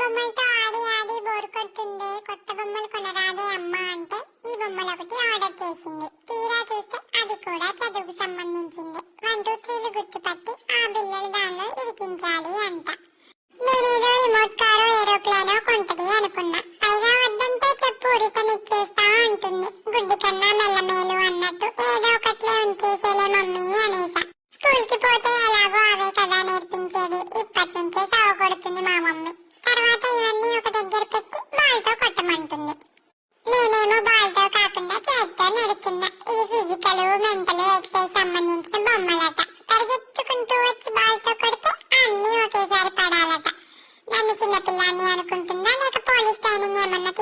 బొమ్మలతో ఆడి ఆడి బోర్ కొడుతుంది, కొత్త బొమ్మలు కొనరాదే అమ్మా అంటే ఈ బొమ్మలు ఒకటి ఆర్డర్ చేసింది. తీరా చూస్తే అది కూడా చదువుకు సంబంధించింది. 1 2 3లు గుర్తుపట్టి ఆ బిల్లలు దానిలో ఇరికించాలి అంట. నేనేదో రిమోట్ కారో ఏరోప్లేనో కొంటది అనుకున్నా. పైగా వద్దంటే చెప్పు రిటర్న్ ఇచ్చేస్తా అంటుంది. గుడ్డి కన్నా మెల్లమేలు అన్నట్టు ఏదో ఒకట్లే ఉంచేసేలే మమ్మీ అనేసా. స్కూల్ కి పోతే ఎలాగో అవే కదా నేర్పించేది, ఇప్పటి నుంచే సాగు కొడుతుంది మా మమ్మీ. తర్వాత ఇవన్నీ ఒక దగ్గర పెట్టి బాల్తో కొట్టమంటుంది. నేనేమో బాల్తో కాకుండా చేతితో నెడుతున్నా. ఇది ఫిజికల్ మెంటల్ ఎక్సర్సైజ్ సంబంధించిన బొమ్మలట. పరిగెత్తుకుంటూ వచ్చి బాల్తో కొడితే అన్ని ఒకేసారి పడాలట. నన్ను చిన్నపిల్లాన్ని అనుకుంటుందా లేక పోలీస్ ట్రైనింగ్ ఏమన్నా